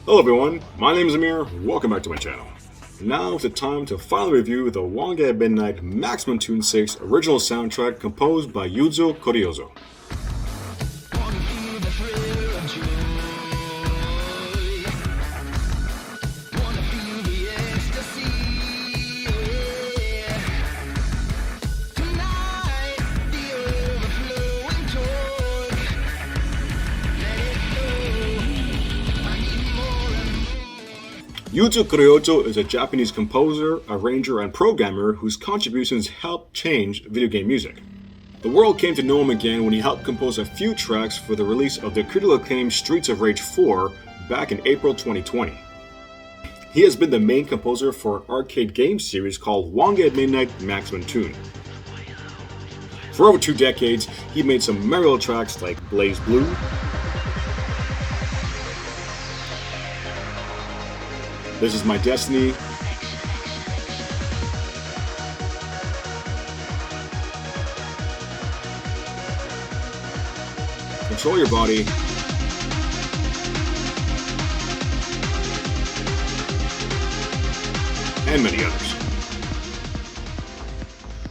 Hello everyone, my name is Amir, welcome back to my channel. Now is the time to finally review the Wangan Midnight Maximum Tune 6 original soundtrack composed by Yuzo Koryozo. Yuzo Koryozo is a Japanese composer, arranger, and programmer whose contributions helped change video game music. The world came to know him again when he helped compose a few tracks for the release of the critically acclaimed Streets of Rage 4 back in April 2020. He has been the main composer for an arcade game series called Wangan Midnight Maximum Tune. For over 2 decades, he made some memorable tracks like Blaze Blue, This Is My Destiny, Control Your Body, and many others.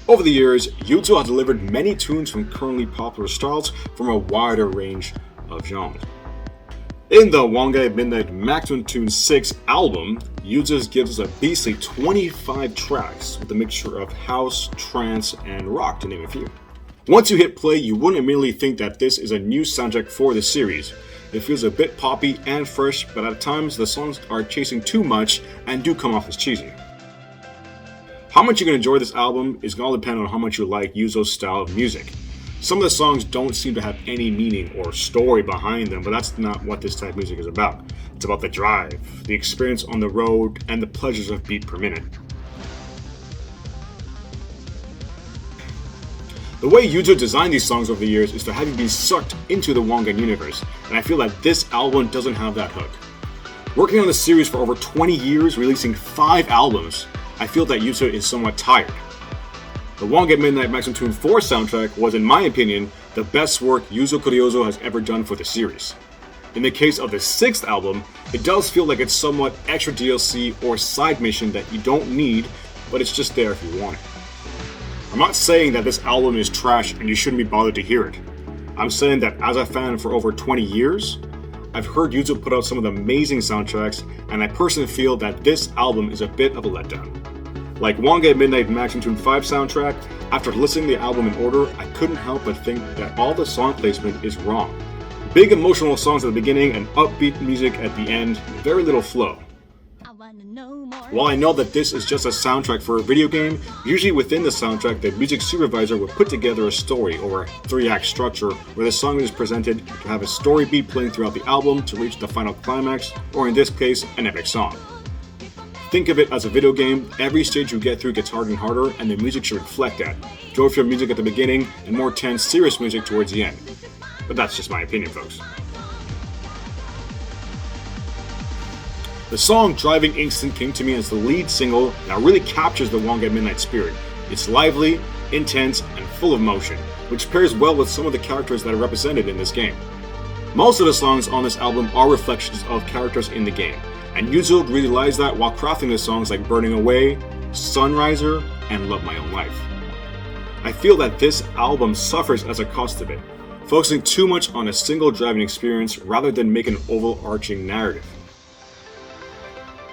Over the years, Yuzo has delivered many tunes from currently popular styles from a wider range of genres. In the Wangan Midnight Maximum Tune 6 album, Yuzo gives us a beastly 25 tracks with a mixture of house, trance, and rock, to name a few. Once you hit play, you wouldn't immediately think that this is a new soundtrack for the series. It feels a bit poppy and fresh, but at times the songs are chasing too much and do come off as cheesy. How much you can enjoy this album is going to depend on how much you like Yuzo's style of music. Some of the songs don't seem to have any meaning or story behind them, but that's not what this type of music is about. It's about the drive, the experience on the road, and the pleasures of beat per minute. The way Yuzo designed these songs over the years is to have you be sucked into the Wangan universe, and I feel that this album doesn't have that hook. Working on the series for over 20 years, releasing 5 albums, I feel that Yuzo is somewhat tired. The Wangan Midnight Maximum Tune 4 soundtrack was, in my opinion, the best work Yuzo Koryozo has ever done for the series. In the case of the 6th album, it does feel like it's somewhat extra DLC or side mission that you don't need, but it's just there if you want it. I'm not saying that this album is trash and you shouldn't be bothered to hear it. I'm saying that as a fan for over 20 years, I've heard Yuzo put out some of the amazing soundtracks, and I personally feel that this album is a bit of a letdown. Like Wangan Midnight Maximum Tune 5 soundtrack, after listening to the album in order, I couldn't help but think that all the song placement is wrong. Big emotional songs at the beginning and upbeat music at the end, very little flow. While I know that this is just a soundtrack for a video game, usually within the soundtrack the music supervisor would put together a story or a 3-act structure where the song is presented to have a story beat playing throughout the album to reach the final climax, or in this case, an epic song. Think of it as a video game. Every stage you get through gets harder and harder, and the music should reflect that. Joyful music at the beginning, and more tense, serious music towards the end. But that's just my opinion, folks. The song Driving Instant came to me as the lead single that really captures the Wangan Midnight spirit. It's lively, intense, and full of motion, which pairs well with some of the characters that are represented in this game. Most of the songs on this album are reflections of characters in the game, and Yuzo realized that while crafting the songs like Burning Away, Sunriser, and Love My Own Life. I feel that this album suffers as a cost of it, focusing too much on a single driving experience rather than make an overarching narrative.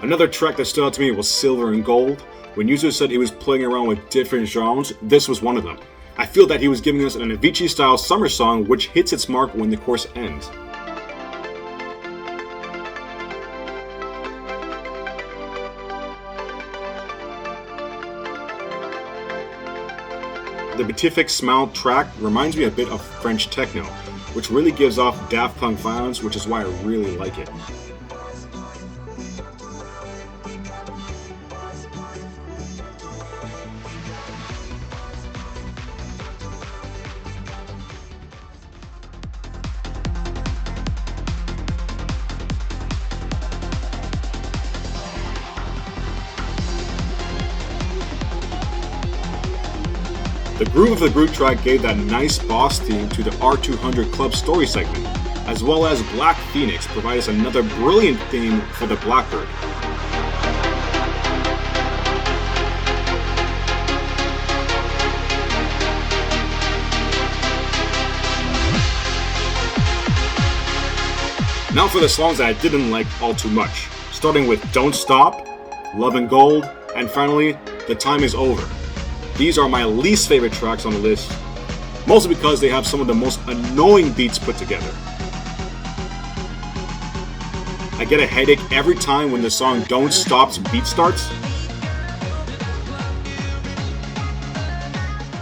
Another track that stood out to me was Silver and Gold. When Yuzo said he was playing around with different genres, this was one of them. I feel that he was giving us an Avicii-style summer song which hits its mark when the chorus ends. The BEATIFIC Smile track reminds me a bit of French techno, which really gives off Daft Punk vibes, which is why I really like it. The Groove of the Groove track gave that nice boss theme to the R200 Club story segment, as well as Black Phoenix provide us another brilliant theme for the Blackbird. Now for the songs that I didn't like all too much, starting with Don't Stop, Love and Gold, and finally, The Time Is Over. These are my least favorite tracks on the list, mostly because they have some of the most annoying beats put together. I get a headache every time when the song Don't Stop's beat starts.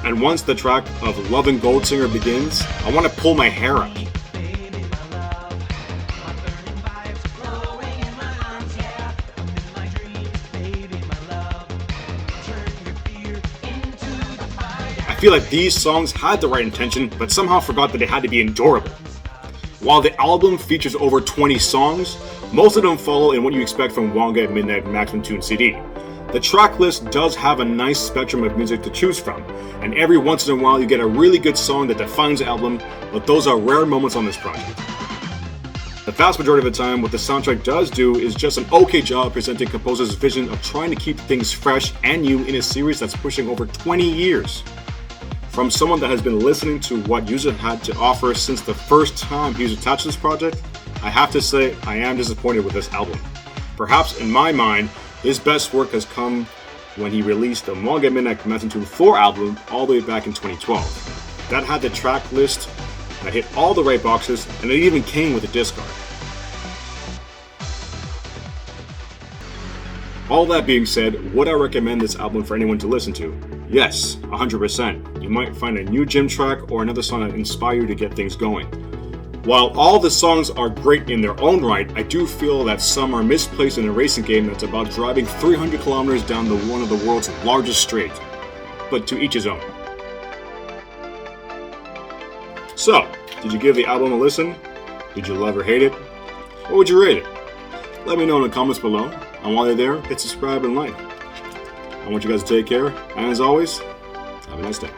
And once the track of Love and Gold Singer begins, I want to pull my hair out. I feel like these songs had the right intention, but somehow forgot that they had to be endurable. While the album features over 20 songs, most of them follow in what you expect from Wangan Midnight Maximum Tune CD. The track list does have a nice spectrum of music to choose from, and every once in a while you get a really good song that defines the album, but those are rare moments on this project. The vast majority of the time, what the soundtrack does do is just an okay job presenting composer's vision of trying to keep things fresh and new in a series that's pushing over 20 years. From someone that has been listening to what Yuzo had to offer since the first time he was attached to this project, I have to say I am disappointed with this album. Perhaps in my mind, his best work has come when he released the Wangan Midnight Maximum Tune 4 album all the way back in 2012. That had the track list that hit all the right boxes, and it even came with a disc art. All that being said, would I recommend this album for anyone to listen to? Yes, 100%. You might find a new gym track or another song that inspire you to get things going. While all the songs are great in their own right, I do feel that some are misplaced in a racing game that's about driving 300 kilometers down one of the world's largest straight. But to each his own. So, did you give the album a listen? Did you love or hate it? What would you rate it? Let me know in the comments below. And while you're there, hit subscribe and like. I want you guys to take care, and as always, have a nice day.